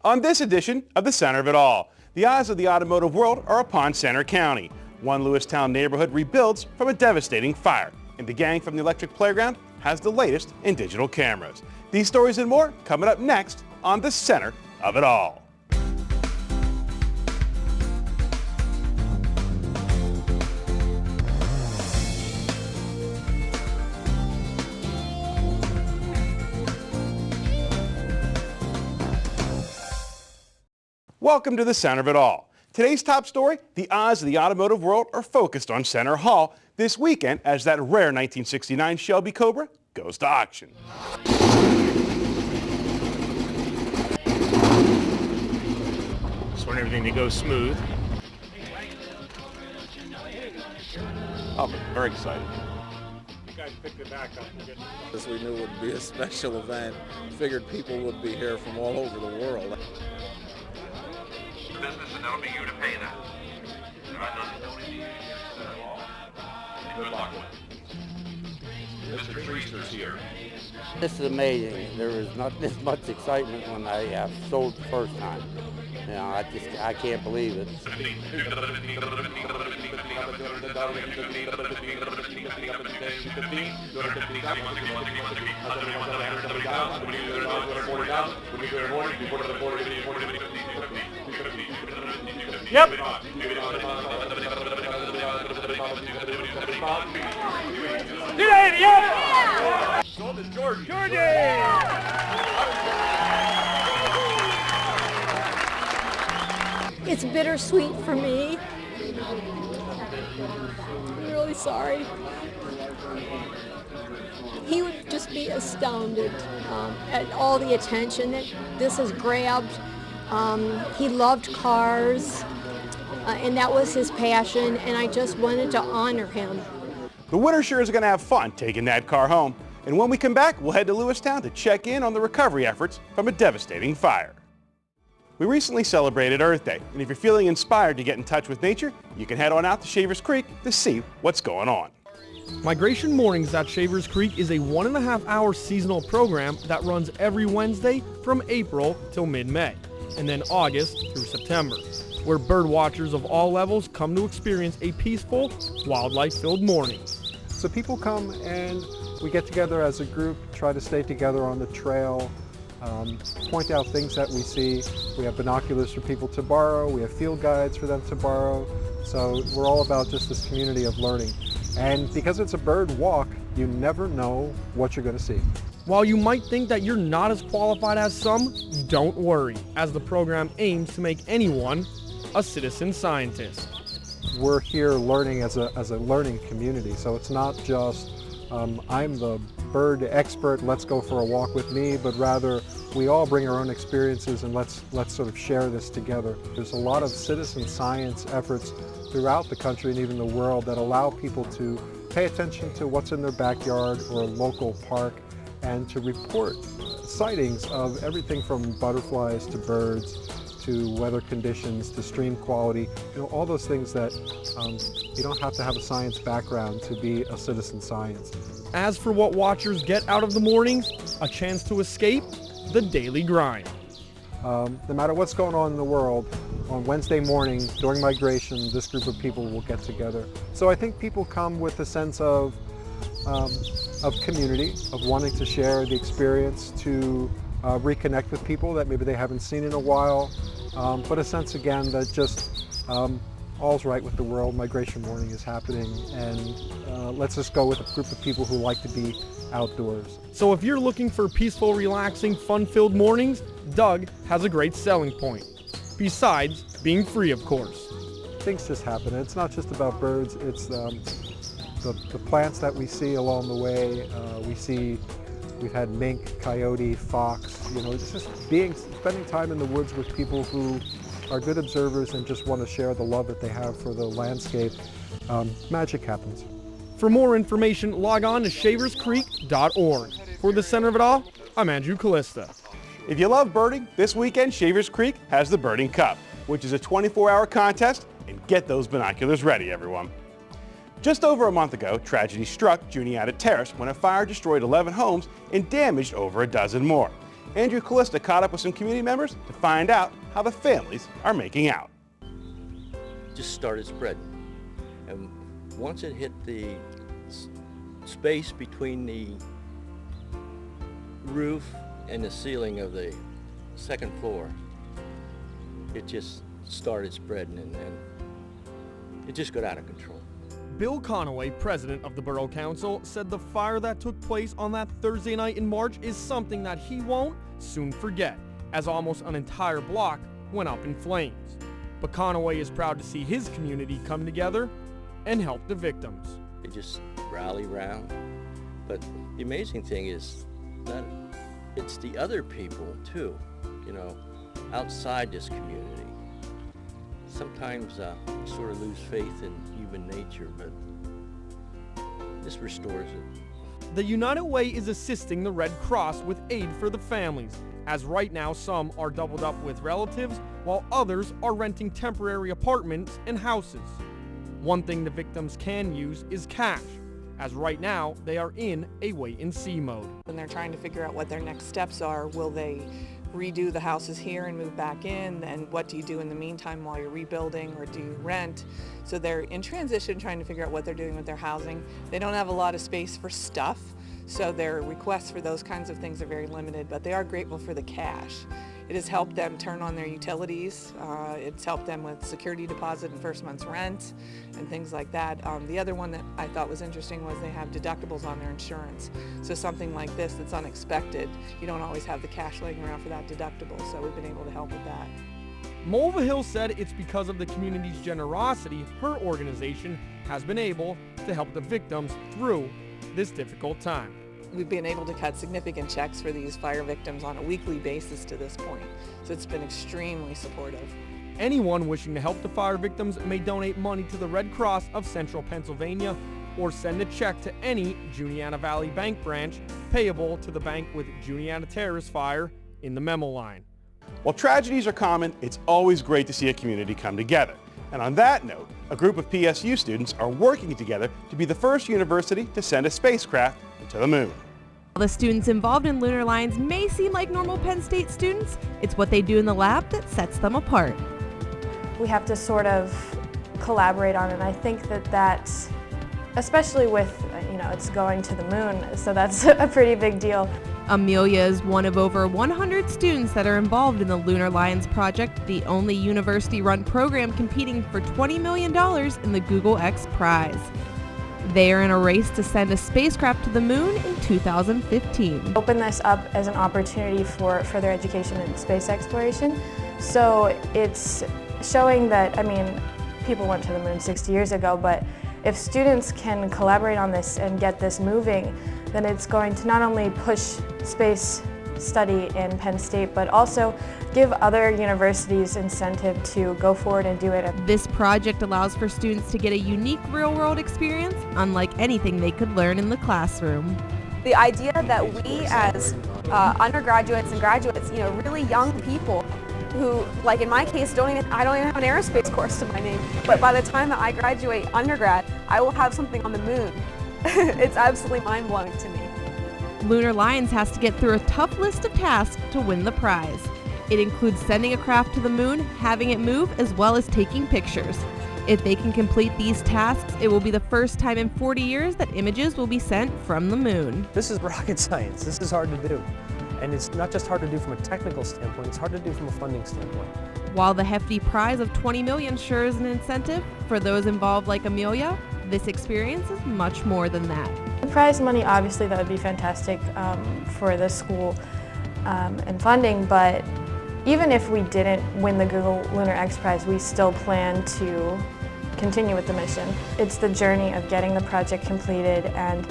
On this edition of the Center of It All, the eyes of the automotive world are upon Center County. One Lewistown neighborhood rebuilds from a devastating fire, and the gang from the Electric Playground has the latest in digital cameras. These stories and more coming up next on the Center of It All. Welcome to the Center of It All. Today's top story, the eyes of the automotive world are focused on Center Hall this weekend as that rare 1969 Shelby Cobra goes to auction. Just want everything to go smooth. I'm very excited. You guys picked it back up. As we knew it would be a special event, figured people would be here from all over the world. Business, and that'll be you to pay that. Good luck. Mr. Treaster's here. This is amazing. There was not this much excitement when I sold the first time. You know, I can't believe it. Yep. Yep. Sold to Georgie. It's bittersweet for me. I'm really sorry. He would just be astounded at all the attention that this has grabbed. He loved cars, and that was his passion, and I just wanted to honor him. The winner sure is going to have fun taking that car home. And when we come back, we'll head to Lewistown to check in on the recovery efforts from a devastating fire. We recently celebrated Earth Day, and if you're feeling inspired to get in touch with nature, you can head on out to Shavers Creek to see what's going on. Migration Mornings at Shavers Creek is a 1.5-hour seasonal program that runs every Wednesday from April till mid-May, and then August through September, where bird watchers of all levels come to experience a peaceful, wildlife-filled morning. So people come and we get together as a group, try to stay together on the trail, point out things that we see. We have binoculars for people to borrow, we have field guides for them to borrow. So we're all about just this community of learning. And because it's a bird walk, you never know what you're going to see. While you might think that you're not as qualified as some, don't worry, as the program aims to make anyone a citizen scientist. We're here learning as a learning community, so it's not just I'm the bird expert, let's go for a walk with me, but rather we all bring our own experiences and let's sort of share this together. There's a lot of citizen science efforts throughout the country and even the world that allow people to pay attention to what's in their backyard or a local park and to report sightings of everything from butterflies to birds to weather conditions to stream quality, you know, all those things that you don't have to have a science background to be a citizen science. As for what watchers get out of the mornings, a chance to escape the daily grind. No matter what's going on in the world, on Wednesday morning during migration, this group of people will get together. So I think people come with a sense of community, of wanting to share the experience, to reconnect with people that maybe they haven't seen in a while, but a sense again that just all's right with the world. Migration morning is happening, and let's just go with a group of people who like to be outdoors. So if you're looking for peaceful, relaxing, fun-filled mornings, Doug has a great selling point. Besides being free, of course. Things just happen. It's not just about birds, it's the plants that we see along the way. We've had mink, coyote, fox, you know, it's just spending time in the woods with people who are good observers and just want to share the love that they have for the landscape. Magic happens. For more information, log on to shaverscreek.org. For the Center of It All, I'm Andrew Kalista. If you love birding, this weekend Shavers Creek has the Birding Cup, which is a 24-hour contest, and get those binoculars ready, everyone. Just over a month ago, tragedy struck Juniata Terrace when a fire destroyed 11 homes and damaged over a dozen more. Andrew Kalista caught up with some community members to find out how the families are making out. Just started spreading. And once it hit the space between the roof and the ceiling of the second floor, it just started spreading and it just got out of control. Bill Conaway, president of the Borough Council, said the fire that took place on that Thursday night in March is something that he won't soon forget, as almost an entire block went up in flames. But Conaway is proud to see his community come together and help the victims. They just rally around. But the amazing thing is that it's the other people too, you know, outside this community. Sometimes you sort of lose faith in human nature, but this restores it. The United Way is assisting the Red Cross with aid for the families, as right now some are doubled up with relatives, while others are renting temporary apartments and houses. One thing the victims can use is cash, as right now they are in a wait-and-see mode. When they're trying to figure out what their next steps are, will they redo the houses here and move back in, and what do you do in the meantime while you're rebuilding, or do you rent? So they're in transition trying to figure out what they're doing with their housing. They don't have a lot of space for stuff, so their requests for those kinds of things are very limited, but they are grateful for the cash. It has helped them turn on their utilities. It's helped them with security deposit and first month's rent and things like that. The other one that I thought was interesting was they have deductibles on their insurance. So something like this that's unexpected, you don't always have the cash laying around for that deductible, so we've been able to help with that. Mulva Hill said it's because of the community's generosity her organization has been able to help the victims through this difficult time. We've been able to cut significant checks for these fire victims on a weekly basis to this point, so it's been extremely supportive. Anyone wishing to help the fire victims may donate money to the Red Cross of Central Pennsylvania or send a check to any Juniata Valley Bank branch payable to the bank with Juniata Terrace fire in the memo line. While tragedies are common, it's always great to see a community come together. And on that note, a group of PSU students are working together to be the first university to send a spacecraft to the moon. The students involved in Lunar Lions may seem like normal Penn State students. It's what they do in the lab that sets them apart. We have to sort of collaborate on it. I think that especially with, it's going to the moon, so that's a pretty big deal. Amelia is one of over 100 students that are involved in the Lunar Lions project, the only university-run program competing for $20 million in the Google X Prize. They are in a race to send a spacecraft to the moon in 2015. Open this up as an opportunity for further education in space exploration. So it's showing that, people went to the moon 60 years ago, but if students can collaborate on this and get this moving, then it's going to not only push space study in Penn State, but also give other universities incentive to go forward and do it. This project allows for students to get a unique real-world experience, unlike anything they could learn in the classroom. The idea that we as undergraduates and graduates, really young people who, like in my case, I don't even have an aerospace course to my name, but by the time that I graduate undergrad, I will have something on the moon. It's absolutely mind-blowing to me. Lunar Lions has to get through a tough list of tasks to win the prize. It includes sending a craft to the moon, having it move, as well as taking pictures. If they can complete these tasks, it will be the first time in 40 years that images will be sent from the moon. This is rocket science. This is hard to do. And it's not just hard to do from a technical standpoint, it's hard to do from a funding standpoint. While the hefty prize of $20 million sure is an incentive, for those involved like Amelia, this experience is much more than that. The prize money, obviously, that would be fantastic for the school and funding, but even if we didn't win the Google Lunar X Prize, we still plan to continue with the mission. It's the journey of getting the project completed and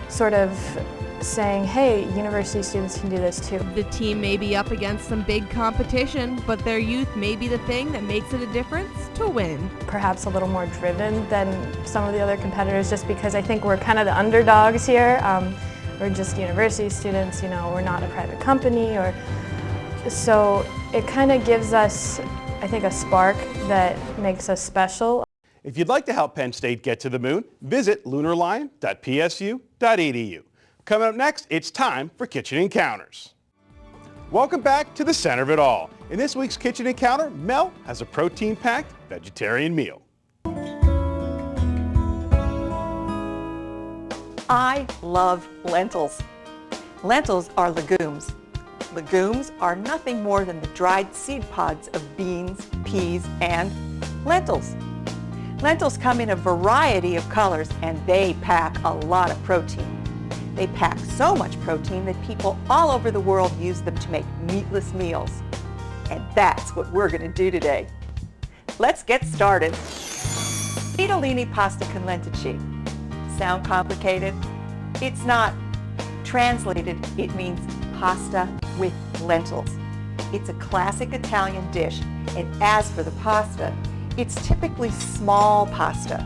sort of saying, hey, university students can do this too. The team may be up against some big competition, but their youth may be the thing that makes it a difference to win. Perhaps a little more driven than some of the other competitors, just because I think we're kind of the underdogs here. We're just university students, we're not a private company, so it kind of gives us, I think, a spark that makes us special. If you'd like to help Penn State get to the moon, visit lunarlion.psu.edu. Coming up next, it's time for Kitchen Encounters. Welcome back to the center of it all. In this week's Kitchen Encounter, Mel has a protein-packed vegetarian meal. I love lentils. Lentils are legumes. Legumes are nothing more than the dried seed pods of beans, peas, and lentils. Lentils come in a variety of colors and they pack a lot of protein. They pack so much protein that people all over the world use them to make meatless meals. And that's what we're going to do today. Let's get started. Ditalini pasta con lenticchie. Sound complicated? It's not. Translated, it means pasta with lentils. It's a classic Italian dish, and as for the pasta, it's typically small pasta,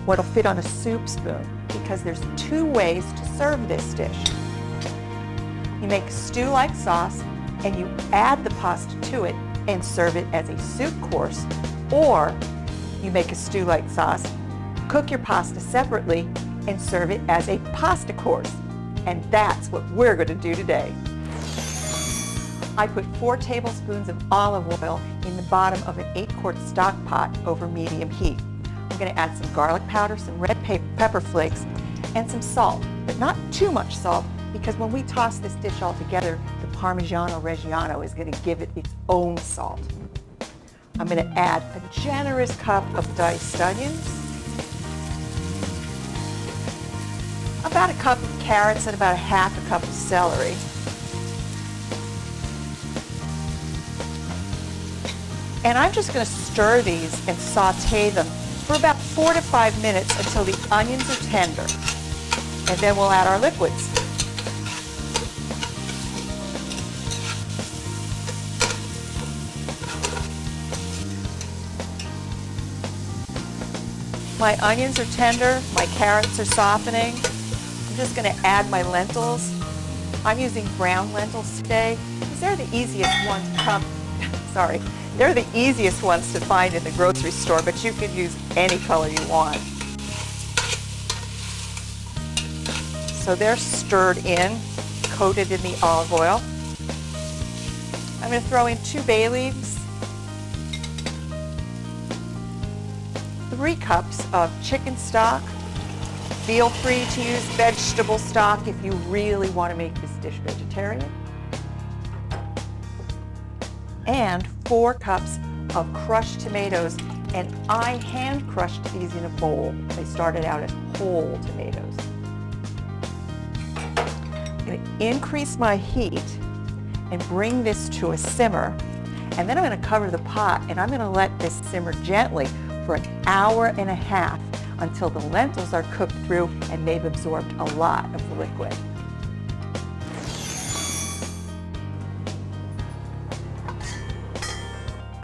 what'll fit on a soup spoon, because there's two ways to serve this dish. You make a stew-like sauce, and you add the pasta to it and serve it as a soup course, or you make a stew-like sauce, cook your pasta separately, and serve it as a pasta course. And that's what we're going to do today. I put 4 tablespoons of olive oil in the bottom of an 8-quart stock pot over medium heat. I'm going to add some garlic powder, some red pepper flakes, and some salt, but not too much salt, because when we toss this dish all together, the Parmigiano Reggiano is going to give it its own salt. I'm going to add a generous cup of diced onions, about a cup of carrots, and about a half a cup of celery. And I'm just going to stir these and saute them for about 4 to 5 minutes until the onions are tender. And then we'll add our liquids. My onions are tender, my carrots are softening. I'm just going to add my lentils. I'm using brown lentils today because they're the easiest ones to come. Sorry. They're the easiest ones to find in the grocery store, but you can use any color you want. So they're stirred in, coated in the olive oil. I'm going to throw in 2 bay leaves, 3 cups of chicken stock. Feel free to use vegetable stock if you really want to make this dish vegetarian. And 4 cups of crushed tomatoes, and I hand crushed these in a bowl. They started out as whole tomatoes. I'm going to increase my heat and bring this to a simmer, and then I'm going to cover the pot and I'm going to let this simmer gently for an hour and a half until the lentils are cooked through and they've absorbed a lot of the liquid.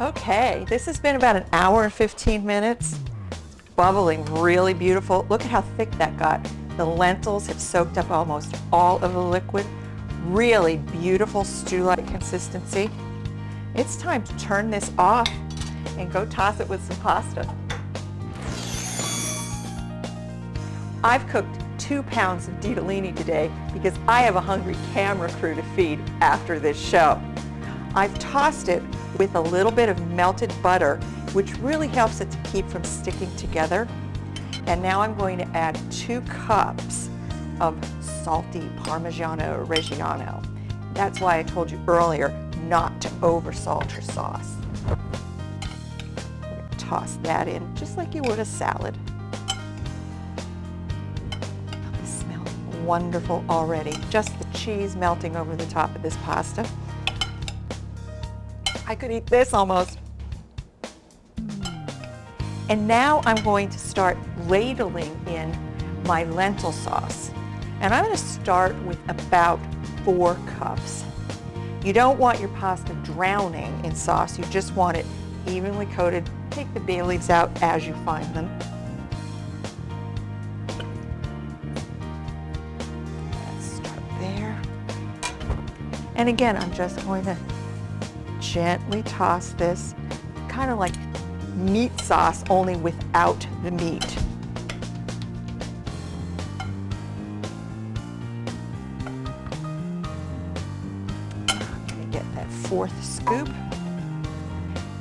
Okay, this has been about an hour and 15 minutes. Bubbling, really beautiful. Look at how thick that got. The lentils have soaked up almost all of the liquid. Really beautiful stew-like consistency. It's time to turn this off and go toss it with some pasta. I've cooked 2 pounds of ditalini today because I have a hungry camera crew to feed after this show. I've tossed it with a little bit of melted butter, which really helps it to keep from sticking together. And now I'm going to add 2 cups of salty Parmigiano Reggiano. That's why I told you earlier not to over-salt your sauce. Toss that in just like you would a salad. This smells wonderful already. Just the cheese melting over the top of this pasta. I could eat this almost. And now I'm going to start ladling in my lentil sauce. And I'm going to start with about 4 cups. You don't want your pasta drowning in sauce. You just want it evenly coated. Take the bay leaves out as you find them. Let's start there. And again, I'm just going to gently toss this, kind of like meat sauce, only without the meat. 1/4 scoop.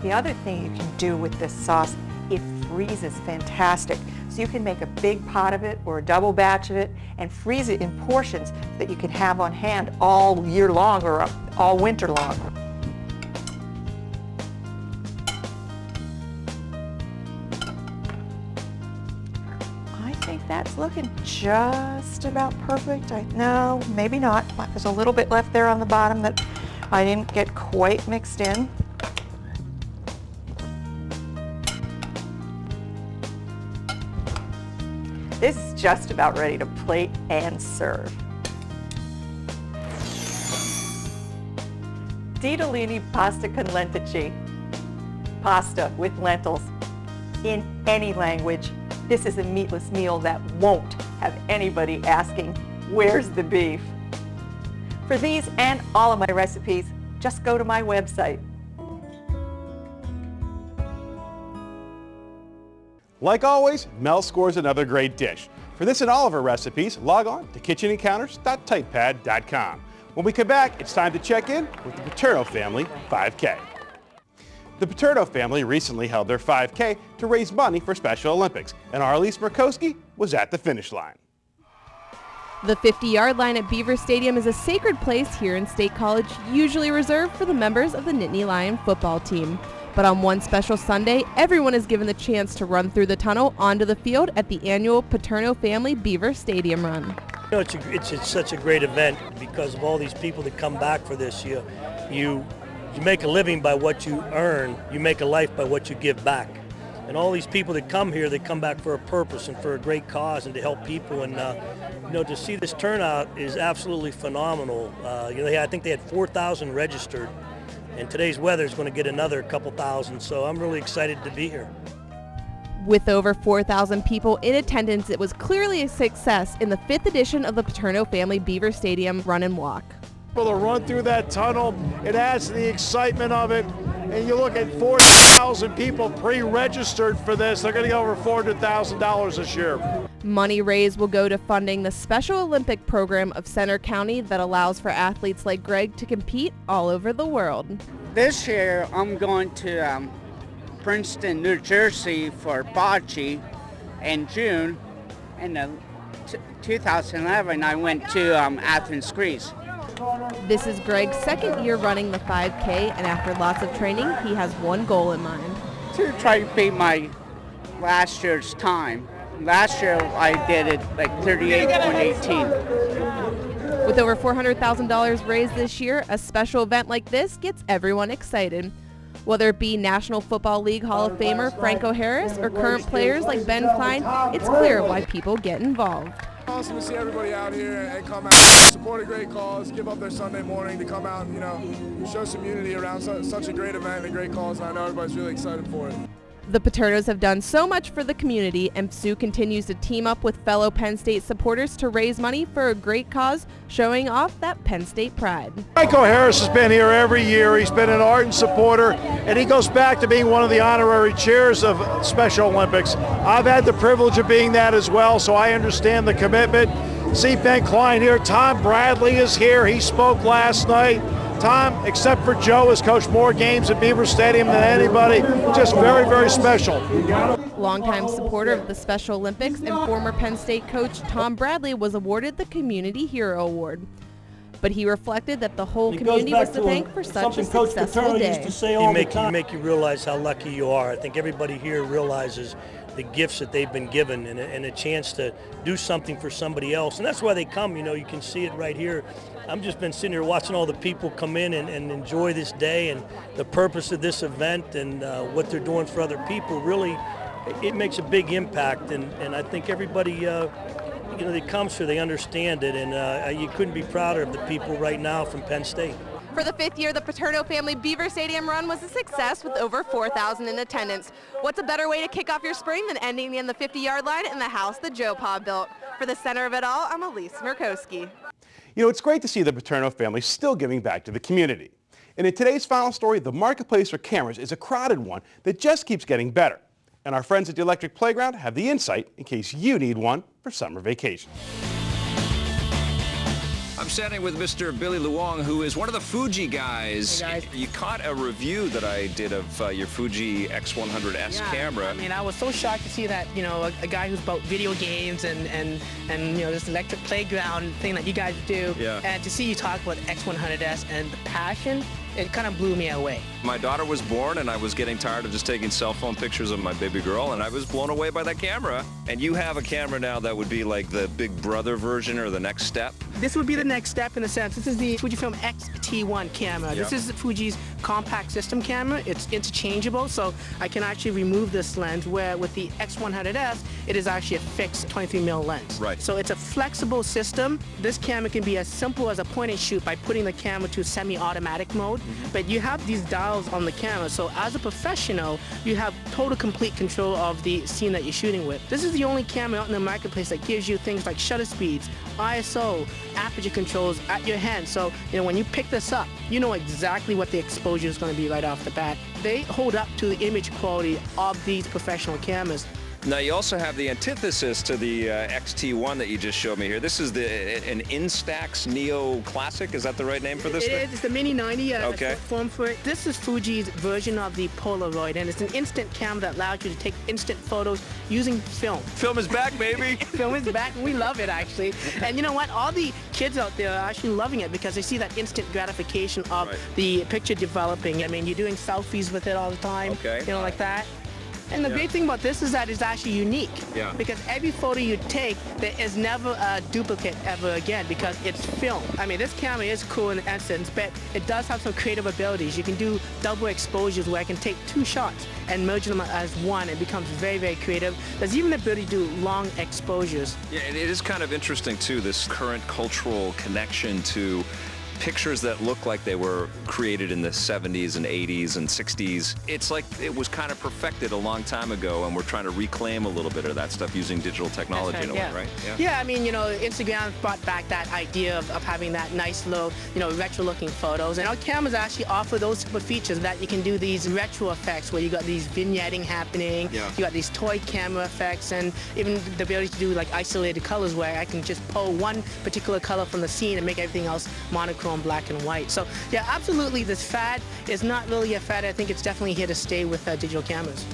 The other thing you can do with this sauce, it freezes fantastic. So you can make a big pot of it or a double batch of it and freeze it in portions that you can have on hand all year long or all winter long. I think that's looking just about perfect. No, maybe not. There's a little bit left there on the bottom that I didn't get quite mixed in. This is just about ready to plate and serve. Ditalini pasta con lentici. Pasta with lentils. In any language, this is a meatless meal that won't have anybody asking, where's the beef? For these and all of my recipes, just go to my website. Like always, Mel scores another great dish. For this and all of her recipes, log on to kitchenencounters.typepad.com. When we come back, it's time to check in with the Paterno Family 5K. The Paterno family recently held their 5K to raise money for Special Olympics, and our Elese Merkovsky was at the finish line. The 50-yard line at Beaver Stadium is a sacred place here in State College, usually reserved for the members of the Nittany Lion football team. But on one special Sunday, everyone is given the chance to run through the tunnel onto the field at the annual Paterno Family Beaver Stadium Run. You know, it's such a great event because of all these people that come back for this. You make a living by what you earn. You make a life by what you give back. And all these people that come here, they come back for a purpose and for a great cause and to help people. And you know, to see this turnout is absolutely phenomenal. You know, I think they had 4,000 registered. And today's weather is going to get another couple thousand, so I'm really excited to be here. With over 4,000 people in attendance, it was clearly a success in the 5th edition of the Paterno Family Beaver Stadium Run and Walk. To run through that tunnel, it adds to the excitement of it. And you look at 40,000 people pre-registered for this. They're going to get over $400,000 this year. Money raised will go to funding the Special Olympic program of Center County that allows for athletes like Greg to compete all over the world. This year I'm going to Princeton, New Jersey for bocce in June. And 2011 I went to Athens, Greece. This is Greg's second year running the 5K, and after lots of training, he has one goal in mind. To try to beat my last year's time. Last year I did it like 38.18. With over $400,000 raised this year, a special event like this gets everyone excited. Whether it be National Football League Hall of Famer Franco Harris or current players like Ben Klein, it's clear why people get involved. Awesome to see everybody out here and come out, support a great cause, give up their Sunday morning to come out and, you know, show some unity around such a great event and a great cause, and I know everybody's really excited for it. The Paternos have done so much for the community, and Sue continues to team up with fellow Penn State supporters to raise money for a great cause, showing off that Penn State pride. Franco Harris has been here every year. He's been an ardent supporter, and he goes back to being one of the honorary chairs of Special Olympics. I've had the privilege of being that as well, so I understand the commitment. See Ben Klein here. Tom Bradley is here. He spoke last night. Tom, except for Joe, has coached more games at Beaver Stadium than anybody. Just very, very special. Longtime supporter of the Special Olympics and former Penn State coach Tom Bradley was awarded the Community Hero Award. But he reflected that the whole community was to thank for such a successful day. You make you realize how lucky you are. I think everybody here realizes the gifts that they've been given and a chance to do something for somebody else. And that's why they come. You know, you can see it right here. I've just been sitting here watching all the people come in and enjoy this day and the purpose of this event and what they're doing for other people. Really, it makes a big impact, and I think everybody, you know, that comes here, they understand it, and you couldn't be prouder of the people right now from Penn State. For the 5th year, the Paterno Family Beaver Stadium Run was a success with over 4,000 in attendance. What's a better way to kick off your spring than ending in the 50-yard line in the house that Joe Pa built? For the center of it all, I'm Elese Merkovsky. You know, it's great to see the Paterno family still giving back to the community. And in today's final story, the marketplace for cameras is a crowded one that just keeps getting better. And our friends at the Electric Playground have the insight in case you need one for summer vacation. A I'm standing with Mr. Billy Luong, who is one of the Fuji guys. Hey, guys. You caught a review that I did of your Fuji X100S camera. I mean, I was so shocked to see that, you know, a guy who's about video games and you know, this electric playground thing that you guys do. Yeah. And to see you talk about X100S and the passion, it kind of blew me away. My daughter was born, and I was getting tired of just taking cell phone pictures of my baby girl, and I was blown away by that camera. And you have a camera now that would be like the big brother version or the next step? This would be the next step in a sense. This is the Fujifilm X-T1 camera. Yep. This is Fuji's compact system camera. It's interchangeable, so I can actually remove this lens, where with the X100S, it is actually a fixed 23mm lens. Right. So it's a flexible system. This camera can be as simple as a point and shoot by putting the camera to semi-automatic mode, but you have these dials on the camera, so as a professional, you have total complete control of the scene that you're shooting with. This is the only camera out in the marketplace that gives you things like shutter speeds, ISO, aperture controls at your hand. So, you know, when you pick this up, you know exactly what the exposure is going to be right off the bat. They hold up to the image quality of these professional cameras. Now, you also have the antithesis to the XT1 that you just showed me here. This is an Instax Neo Classic. Is that the right name for this It thing? is. It's the Mini 90, okay. short form for it. This is Fuji's version of the Polaroid, and it's an instant camera that allows you to take instant photos using film. Film is back, baby. Film is back, and we love it, actually. And you know what? All the kids out there are actually loving it because they see that instant gratification of the picture developing. I mean, you're doing selfies with it all the time, you know, like that. And the great thing about this is that it's actually unique. Yeah. Because every photo you take, there is never a duplicate ever again because it's film. I mean, this camera is cool in essence, but it does have some creative abilities. You can do double exposures where I can take two shots and merge them as one. It becomes very, very creative. There's even the ability to do long exposures. Yeah, and it is kind of interesting, too, this current cultural connection to pictures that look like they were created in the 70s and 80s and 60s. It's like it was kind of perfected a long time ago, and we're trying to reclaim a little bit of that stuff using digital technology in a way, right? Yeah, I mean, you know, Instagram brought back that idea of having that nice little, you know, retro-looking photos. And our cameras actually offer those type of features that you can do these retro effects where you got these vignetting happening, you got these toy camera effects, and even the ability to do like isolated colors where I can just pull one particular color from the scene and make everything else monochrome, black and white. So yeah, absolutely, this fad is not really a fad. I think it's definitely here to stay with digital cameras.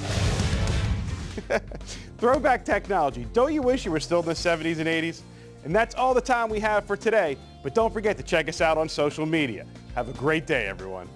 Throwback technology. Don't you wish you were still in the 70s and 80s? And that's all the time we have for today, but don't forget to check us out on social media. Have a great day, everyone.